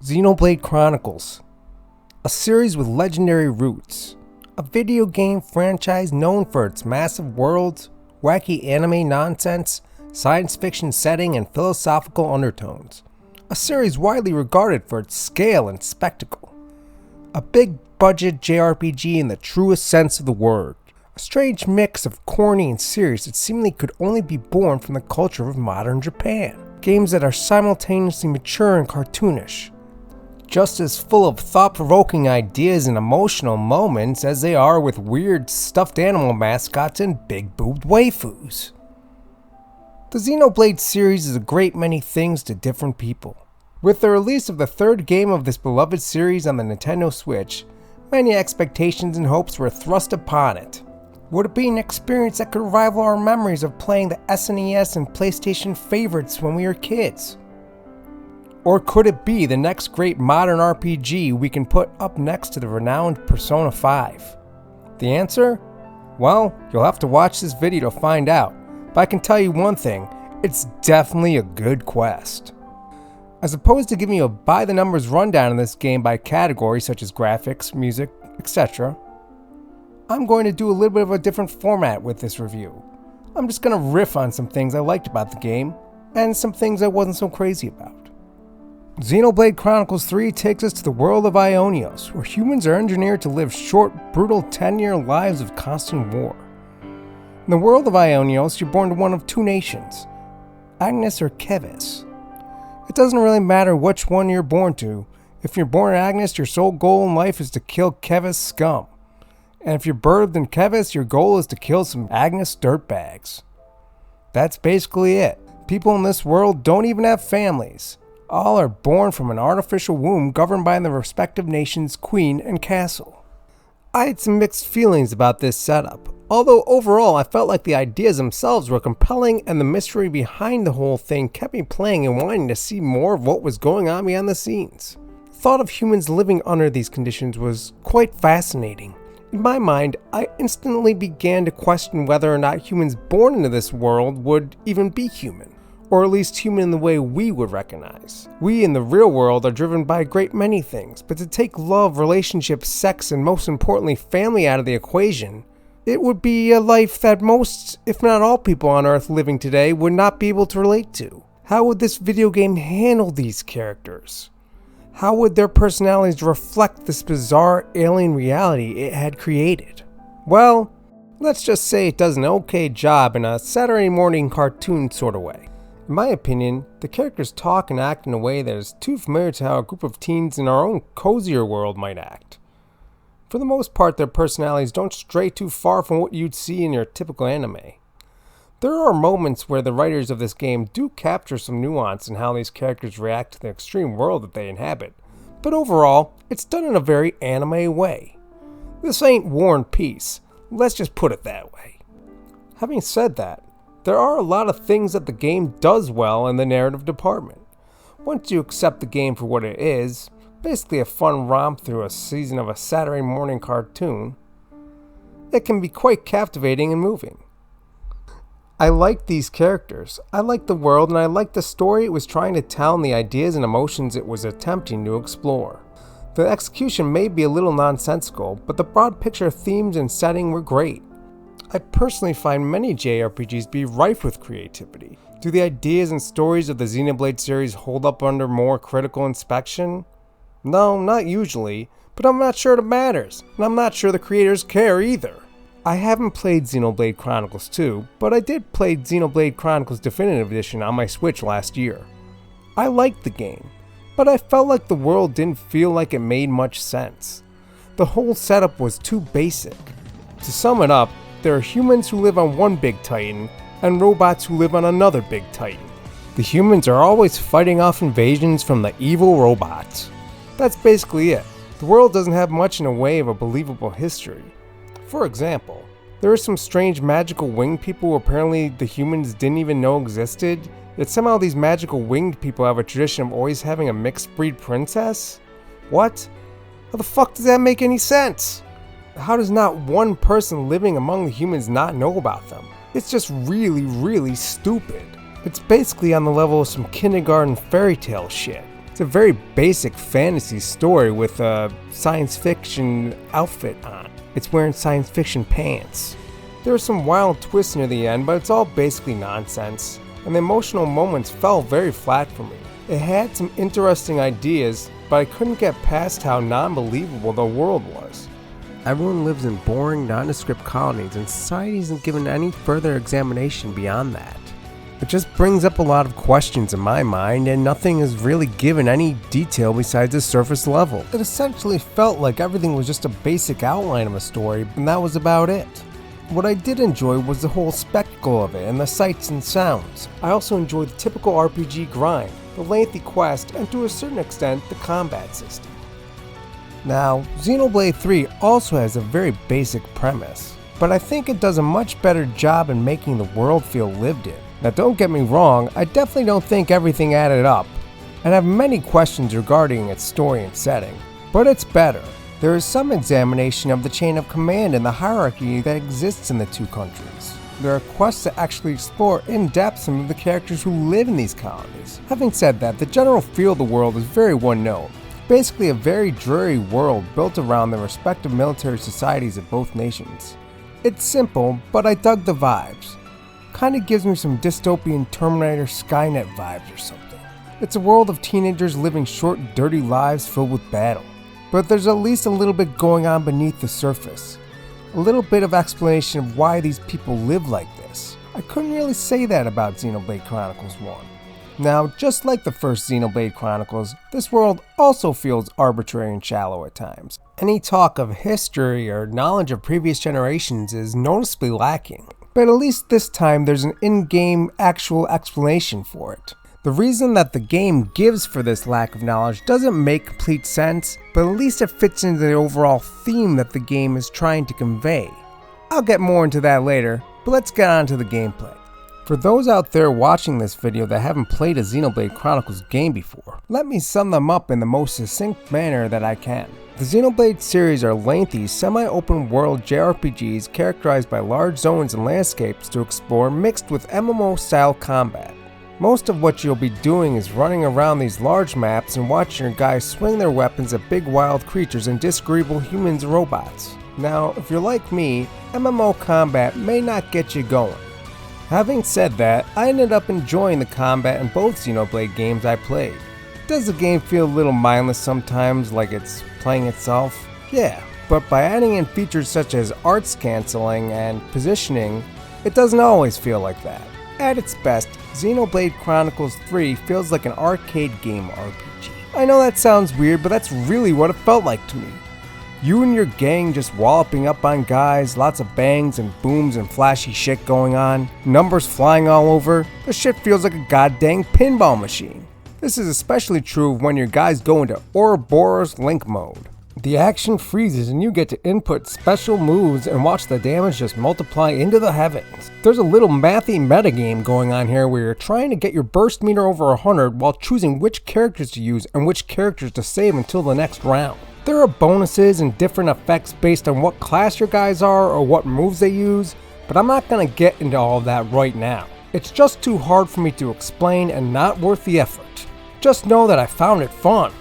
Xenoblade Chronicles, a series with legendary roots, a video game franchise known for its massive worlds, wacky anime nonsense, science fiction setting, and philosophical undertones. A series widely regarded for its scale and spectacle. A big budget JRPG in the truest sense of the word. A strange mix of corny and serious that seemingly could only be born from the culture of modern Japan. Games that are simultaneously mature and cartoonish. Just as full of thought-provoking ideas and emotional moments as they are with weird stuffed animal mascots and big-boobed waifus. The Xenoblade series is a great many things to different people. With the release of the third game of this beloved series on the Nintendo Switch, many expectations and hopes were thrust upon it. Would it be an experience that could rival our memories of playing the SNES and PlayStation favorites when we were kids? Or could it be the next great modern RPG we can put up next to the renowned Persona 5? The answer? Well, you'll have to watch this video to find out, but I can tell you one thing, it's definitely a good quest. As opposed to giving you a by-the-numbers rundown of this game by category such as graphics, music, etc., I'm going to do a little bit of a different format with this review. I'm just going to riff on some things I liked about the game, and some things I wasn't so crazy about. Xenoblade Chronicles 3 takes us to the world of Ionios, where humans are engineered to live short, brutal 10-year lives of constant war. In the world of Ionios, you're born to one of two nations, Agnes or Keves. It doesn't really matter which one you're born to. If you're born Agnes, your sole goal in life is to kill Keves scum. And if you're birthed in Keves, your goal is to kill some Agnes dirtbags. That's basically it. People in this world don't even have families. All are born from an artificial womb governed by the respective nation's queen and castle. I had some mixed feelings about this setup, although overall I felt like the ideas themselves were compelling and the mystery behind the whole thing kept me playing and wanting to see more of what was going on behind the scenes. The thought of humans living under these conditions was quite fascinating. In my mind, I instantly began to question whether or not humans born into this world would even be human. Or at least human in the way we would recognize. We in the real world are driven by a great many things, but to take love, relationships, sex, and most importantly family out of the equation, it would be a life that most, if not all people on Earth living today would not be able to relate to. How would this video game handle these characters? How would their personalities reflect this bizarre alien reality it had created? Well, let's just say it does an okay job in a Saturday morning cartoon sort of way. In my opinion, the characters talk and act in a way that is too familiar to how a group of teens in our own cozier world might act. For the most part, their personalities don't stray too far from what you'd see in your typical anime. There are moments where the writers of this game do capture some nuance in how these characters react to the extreme world that they inhabit, but overall, it's done in a very anime way. This ain't War and Peace, let's just put it that way. Having said that, there are a lot of things that the game does well in the narrative department. Once you accept the game for what it is, basically a fun romp through a season of a Saturday morning cartoon, it can be quite captivating and moving. I like these characters, I like the world, and I like the story it was trying to tell and the ideas and emotions it was attempting to explore. The execution may be a little nonsensical, but the broad picture themes and setting were great. I personally find many JRPGs be rife with creativity. Do the ideas and stories of the Xenoblade series hold up under more critical inspection? No, not usually, but I'm not sure it matters, and I'm not sure the creators care either. I haven't played Xenoblade Chronicles 2, but I did play Xenoblade Chronicles Definitive Edition on my Switch last year. I liked the game, but I felt like the world didn't feel like it made much sense. The whole setup was too basic. To sum it up, there are humans who live on one big titan, and robots who live on another big titan. The humans are always fighting off invasions from the evil robots. That's basically it. The world doesn't have much in a way of a believable history. For example, there are some strange magical winged people who apparently the humans didn't even know existed, yet somehow these magical winged people have a tradition of always having a mixed breed princess? What? How the fuck does that make any sense? How does not one person living among the humans not know about them? It's just really stupid. It's basically on the level of some kindergarten fairy tale shit. It's a very basic fantasy story with a science fiction outfit on. It's wearing science fiction pants. There are some wild twists near the end, but it's all basically nonsense, and the emotional moments fell very flat for me. It had some interesting ideas, but I couldn't get past how non-believable the world was. Everyone lives in boring, nondescript colonies, and society isn't given any further examination beyond that. It just brings up a lot of questions in my mind, and nothing is really given any detail besides the surface level. It essentially felt like everything was just a basic outline of a story, and that was about it. What I did enjoy was the whole spectacle of it and the sights and sounds. I also enjoyed the typical RPG grind, the lengthy quest, and to a certain extent, the combat system. Now, Xenoblade 3 also has a very basic premise, but I think it does a much better job in making the world feel lived in. Now don't get me wrong, I definitely don't think everything added up, and have many questions regarding its story and setting, but it's better. There is some examination of the chain of command and the hierarchy that exists in the two countries. There are quests to actually explore in depth some of the characters who live in these colonies. Having said that, the general feel of the world is very one note. Basically a very dreary world built around the respective military societies of both nations. It's simple, but I dug the vibes. Kinda gives me some dystopian Terminator Skynet vibes or something. It's a world of teenagers living short, dirty lives filled with battle. But there's at least a little bit going on beneath the surface. A little bit of explanation of why these people live like this. I couldn't really say that about Xenoblade Chronicles 1. Now, just like the first Xenoblade Chronicles, this world also feels arbitrary and shallow at times. Any talk of history or knowledge of previous generations is noticeably lacking, but at least this time there's an in-game actual explanation for it. The reason that the game gives for this lack of knowledge doesn't make complete sense, but at least it fits into the overall theme that the game is trying to convey. I'll get more into that later, but let's get on to the gameplay. For those out there watching this video that haven't played a Xenoblade Chronicles game before, let me sum them up in the most succinct manner that I can. The Xenoblade series are lengthy, semi-open world JRPGs characterized by large zones and landscapes to explore mixed with MMO-style combat. Most of what you'll be doing is running around these large maps and watching your guys swing their weapons at big wild creatures and disagreeable humans and robots. Now, if you're like me, MMO combat may not get you going. Having said that, I ended up enjoying the combat in both Xenoblade games I played. Does the game feel a little mindless sometimes, like it's playing itself? Yeah, but by adding in features such as arts canceling and positioning, it doesn't always feel like that. At its best, Xenoblade Chronicles 3 feels like an arcade game RPG. I know that sounds weird, but that's really what it felt like to me. You and your gang just walloping up on guys, lots of bangs and booms and flashy shit going on, numbers flying all over. The shit feels like a goddamn pinball machine. This is especially true when your guys go into Ouroboros Link mode. The action freezes and you get to input special moves and watch the damage just multiply into the heavens. There's a little mathy metagame going on here where you're trying to get your burst meter over 100 while choosing which characters to use and which characters to save until the next round. There are bonuses and different effects based on what class your guys are or what moves they use, but I'm not going to get into all of that right now. It's just too hard for me to explain and not worth the effort. Just know that I found it fun.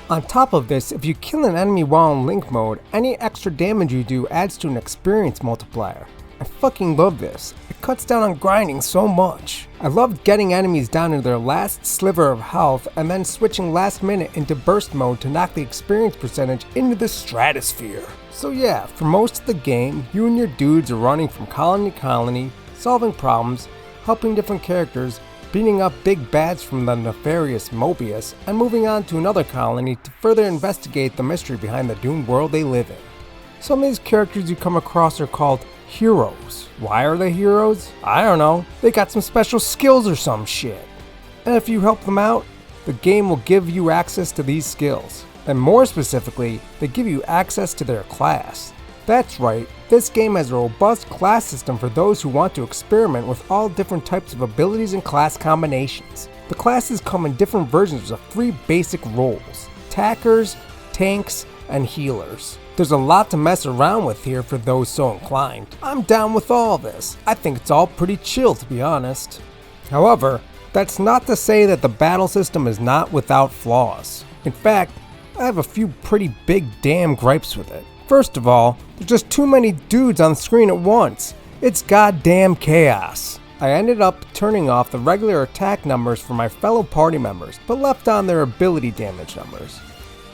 On top of this, if you kill an enemy while in Link mode, any extra damage you do adds to an experience multiplier. I fucking love this. It cuts down on grinding so much. I loved getting enemies down to their last sliver of health and then switching last minute into burst mode to knock the experience percentage into the stratosphere. So yeah, for most of the game, you and your dudes are running from colony to colony, solving problems, helping different characters, beating up big bads from the nefarious Mobius, and moving on to another colony to further investigate the mystery behind the doomed world they live in. Some of these characters you come across are called heroes. Why are they heroes? I don't know. They got some special skills or some shit. And if you help them out, the game will give you access to these skills. And more specifically, they give you access to their class. That's right, this game has a robust class system for those who want to experiment with all different types of abilities and class combinations. The classes come in different versions of 3 basic roles: attackers, tanks, and healers. There's a lot to mess around with here for those so inclined. I'm down with all this. I think it's all pretty chill, to be honest. However, That's not to say that the battle system is not without flaws. In fact, I have a few pretty big damn gripes with it. First of all, there's just too many dudes on screen at once. It's goddamn chaos. I ended up turning off the regular attack numbers for my fellow party members, but left on their ability damage numbers.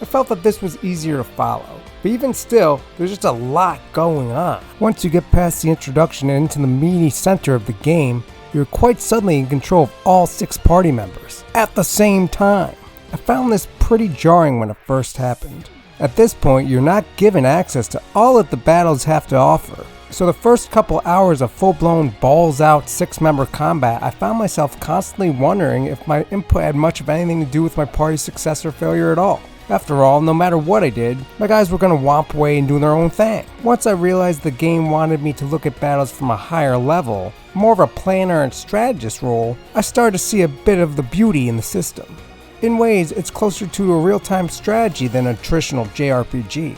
I felt that this was easier to follow, but even still, there's just a lot going on. Once you get past the introduction and into the meaty center of the game, you're quite suddenly in control of all 6 party members at the same time. I found this pretty jarring when it first happened. At this point, you're not given access to all that the battles have to offer. So the first couple hours of full-blown balls-out 6-member combat, I found myself constantly wondering if my input had much of anything to do with my party's success or failure at all. After all, no matter what I did, my guys were going to womp away and do their own thing. Once I realized the game wanted me to look at battles from a higher level, more of a planner and strategist role, I started to see a bit of the beauty in the system. In ways, it's closer to a real-time strategy than a traditional JRPG.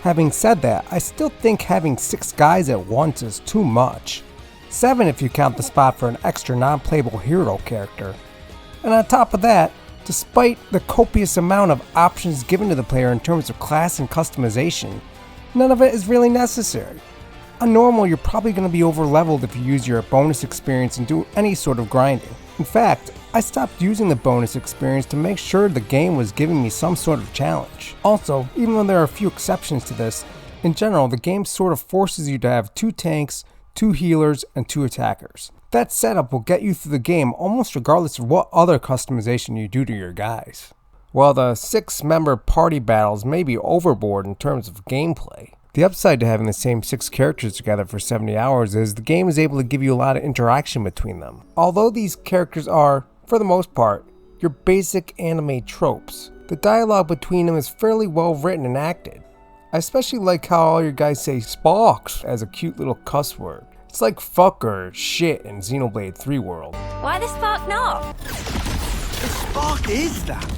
Having said that, I still think having 6 guys at once is too much. 7 if you count the spot for an extra non-playable hero character. And on top of that, despite the copious amount of options given to the player in terms of class and customization, none of it is really necessary. On normal, you're probably going to be over-leveled if you use your bonus experience and do any sort of grinding. In fact, I stopped using the bonus experience to make sure the game was giving me some sort of challenge. Also, even though there are a few exceptions to this, in general the game sort of forces you to have 2 tanks, 2 healers, and 2 attackers. That setup will get you through the game almost regardless of what other customization you do to your guys. While the 6-member party battles may be overboard in terms of gameplay, the upside to having the same 6 characters together for 70 hours is the game is able to give you a lot of interaction between them. Although these characters are, for the most part, your basic anime tropes, the dialogue between them is fairly well written and acted. I especially like how all your guys say "sparks" as a cute little cuss word. It's like fuck or shit in Xenoblade 3 world. Why the spark not? The spark is that?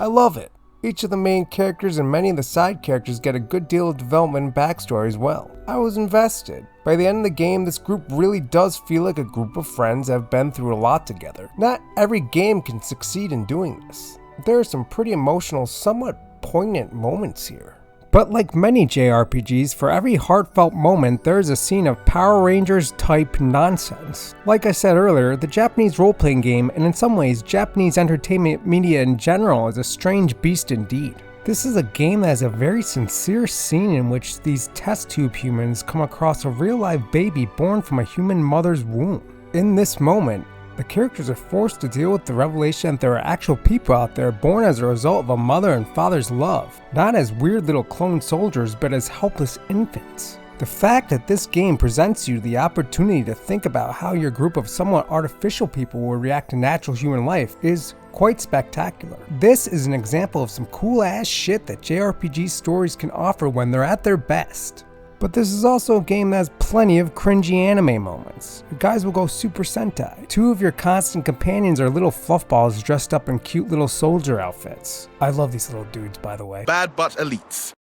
I love it. Each of the main characters and many of the side characters get a good deal of development and backstory as well. I was invested. By the end of the game, this group really does feel like a group of friends that have been through a lot together. Not every game can succeed in doing this. There are some pretty emotional, somewhat poignant moments here. But like many JRPGs, for every heartfelt moment, there is a scene of Power Rangers type nonsense. Like I said earlier, the Japanese role-playing game, and in some ways Japanese entertainment media in general, is a strange beast indeed. This is a game that has a very sincere scene in which these test tube humans come across a real live baby born from a human mother's womb. In this moment, the characters are forced to deal with the revelation that there are actual people out there born as a result of a mother and father's love, not as weird little clone soldiers, but as helpless infants. The fact that this game presents you the opportunity to think about how your group of somewhat artificial people will react to natural human life is quite spectacular. This is an example of some cool ass shit that JRPG stories can offer when they're at their best. But this is also a game that has plenty of cringy anime moments. Your guys will go Super Sentai. 2 of your constant companions are little fluffballs dressed up in cute little soldier outfits. I love these little dudes, by the way. Bad but elites.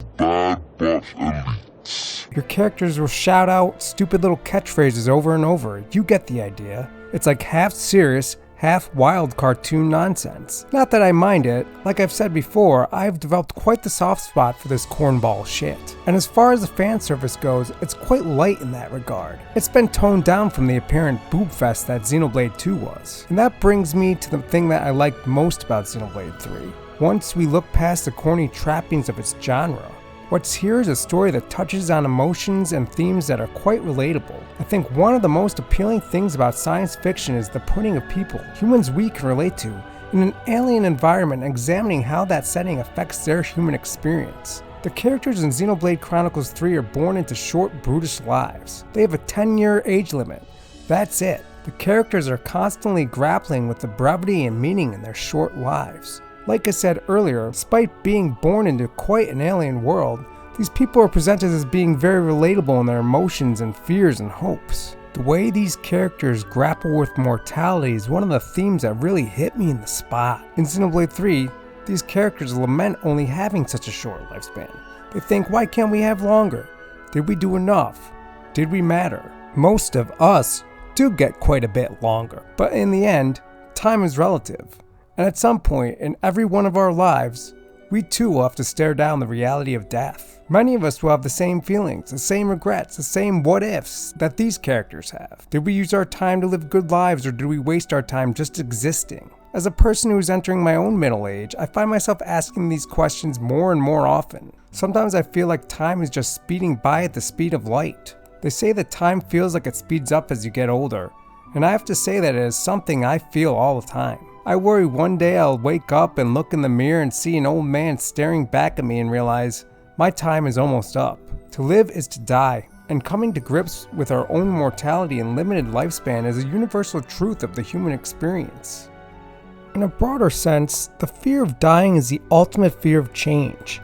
Your characters will shout out stupid little catchphrases over and over. You get the idea. It's like half serious, half wild cartoon nonsense. Not that I mind it, like I've said before, I've developed quite the soft spot for this cornball shit. And as far as the fan service goes, it's quite light in that regard. It's been toned down from the apparent boob fest that Xenoblade 2 was. And that brings me to the thing that I liked most about Xenoblade 3. Once we look past the corny trappings of its genre, what's here is a story that touches on emotions and themes that are quite relatable. I think one of the most appealing things about science fiction is the putting of people, humans we can relate to, in an alien environment and examining how that setting affects their human experience. The characters in Xenoblade Chronicles 3 are born into short, brutish lives. They have a 10-year age limit. That's it. The characters are constantly grappling with the brevity and meaning in their short lives. Like I said earlier, despite being born into quite an alien world, these people are presented as being very relatable in their emotions and fears and hopes. The way these characters grapple with mortality is one of the themes that really hit me in the spot. In Xenoblade 3, these characters lament only having such a short lifespan. They think, why can't we have longer? Did we do enough? Did we matter? Most of us do get quite a bit longer, but in the end, time is relative, and at some point in every one of our lives, we too will have to stare down the reality of death. Many of us will have the same feelings, the same regrets, the same what-ifs that these characters have. Did we use our time to live good lives, or did we waste our time just existing? As a person who's entering my own middle age, I find myself asking these questions more and more often. Sometimes I feel like time is just speeding by at the speed of light. They say that time feels like it speeds up as you get older, and I have to say that it is something I feel all the time. I worry one day I'll wake up and look in the mirror and see an old man staring back at me and realize my time is almost up. To live is to die, and coming to grips with our own mortality and limited lifespan is a universal truth of the human experience. In a broader sense, the fear of dying is the ultimate fear of change.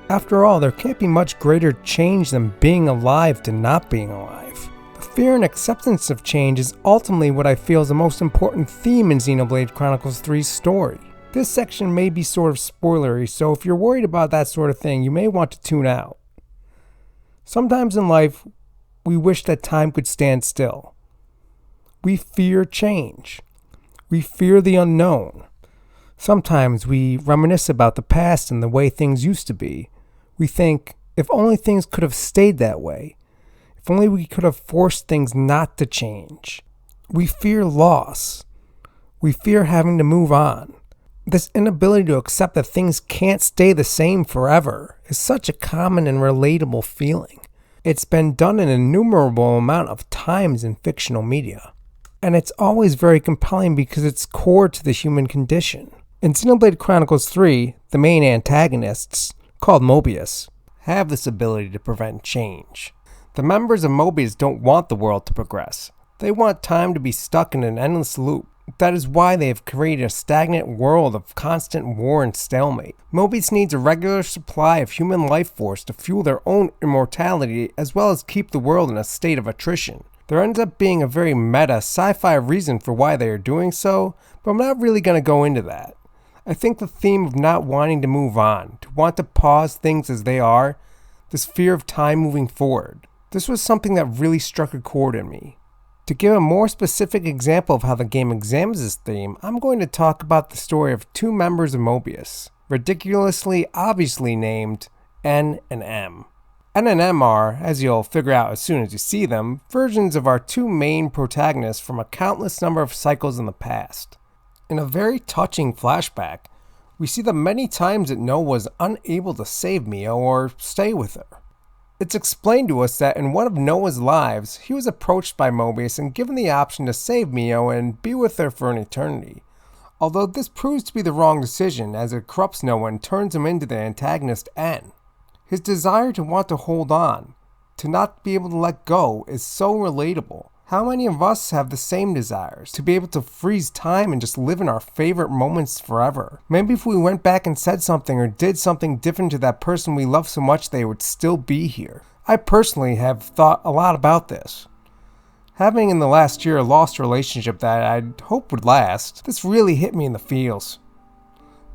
After all, there can't be much greater change than being alive to not being alive. The fear and acceptance of change is ultimately what I feel is the most important theme in Xenoblade Chronicles 3's story. This section may be sort of spoilery, so if you're worried about that sort of thing, you may want to tune out. Sometimes in life, we wish that time could stand still. We fear change. We fear the unknown. Sometimes we reminisce about the past and the way things used to be. We think, if only things could have stayed that way. If only we could have forced things not to change. We fear loss. We fear having to move on. This inability to accept that things can't stay the same forever is such a common and relatable feeling. It's been done an innumerable amount of times in fictional media. And it's always very compelling because it's core to the human condition. In Xenoblade Chronicles 3, the main antagonists, called Mobius, have this ability to prevent change. The members of Mobius don't want the world to progress. They want time to be stuck in an endless loop. That is why they have created a stagnant world of constant war and stalemate. Mobius needs a regular supply of human life force to fuel their own immortality as well as keep the world in a state of attrition. There ends up being a very meta sci-fi reason for why they are doing so, but I'm not really going to go into that. I think the theme of not wanting to move on, to want to pause things as they are, this fear of time moving forward, this was something that really struck a chord in me. To give a more specific example of how the game examines this theme, I'm going to talk about the story of two members of Mobius, ridiculously obviously named N and M. N and M are, as you'll figure out as soon as you see them, versions of our two main protagonists from a countless number of cycles in the past. In a very touching flashback, we see the many times that Noah was unable to save Mio or stay with her. It's explained to us that in one of Noah's lives, he was approached by Mobius and given the option to save Mio and be with her for an eternity. Although this proves to be the wrong decision as it corrupts Noah and turns him into the antagonist N. His desire to want to hold on, to not be able to let go, is so relatable. How many of us have the same desires? To be able to freeze time and just live in our favorite moments forever. Maybe if we went back and said something or did something different to that person we love so much, they would still be here. I personally have thought a lot about this. Having in the last year a lost relationship that I'd hope would last, this really hit me in the feels.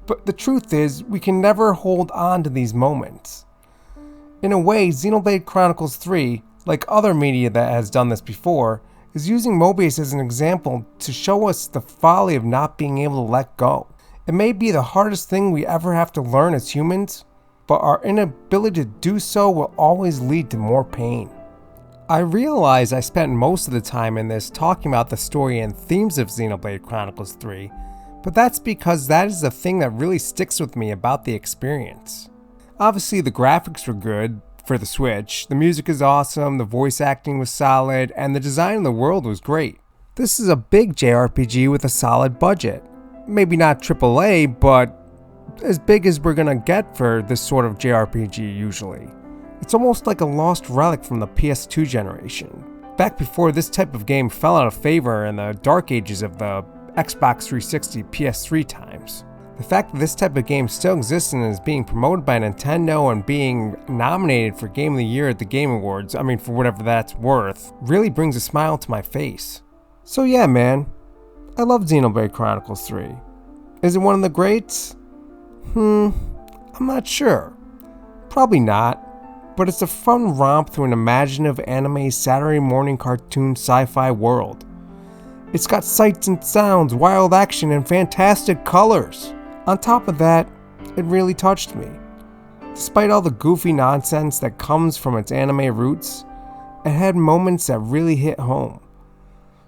But the truth is, we can never hold on to these moments. In a way, Xenoblade Chronicles 3, like other media that has done this before, is using Mobius as an example to show us the folly of not being able to let go. It may be the hardest thing we ever have to learn as humans, but our inability to do so will always lead to more pain. I realize I spent most of the time in this talking about the story and themes of Xenoblade Chronicles 3, but that's because that is the thing that really sticks with me about the experience. Obviously the graphics were good for the Switch, the music is awesome, the voice acting was solid, and the design of the world was great. This is a big JRPG with a solid budget. Maybe not AAA, but as big as we're gonna get for this sort of JRPG usually. It's almost like a lost relic from the PS2 generation, back before this type of game fell out of favor in the dark ages of the Xbox 360 PS3 times. The fact that this type of game still exists and is being promoted by Nintendo and being nominated for Game of the Year at the Game Awards, for whatever that's worth, really brings a smile to my face. So yeah, man, I love Xenoblade Chronicles 3. Is it one of the greats? I'm not sure. Probably not, but it's a fun romp through an imaginative anime Saturday morning cartoon sci-fi world. It's got sights and sounds, wild action, and fantastic colors. On top of that, it really touched me. Despite all the goofy nonsense that comes from its anime roots, it had moments that really hit home.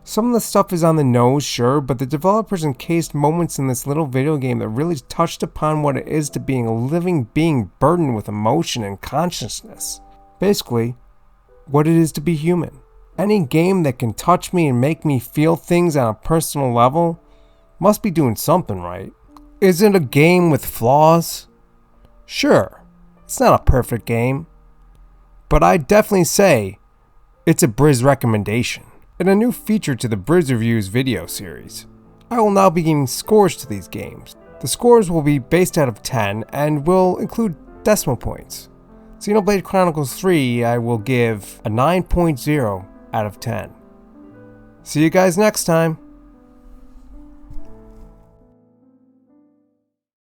Some of the stuff is on the nose, sure, but the developers encased moments in this little video game that really touched upon what it is to being a living being burdened with emotion and consciousness. Basically, what it is to be human. Any game that can touch me and make me feel things on a personal level must be doing something right. Is it a game with flaws? Sure, it's not a perfect game, but I'd definitely say it's a Briz recommendation. And a new feature to the Briz Reviews video series. I will now be giving scores to these games. The scores will be based out of 10 and will include decimal points. Xenoblade Chronicles 3 I will give a 9.0 out of 10. See you guys next time.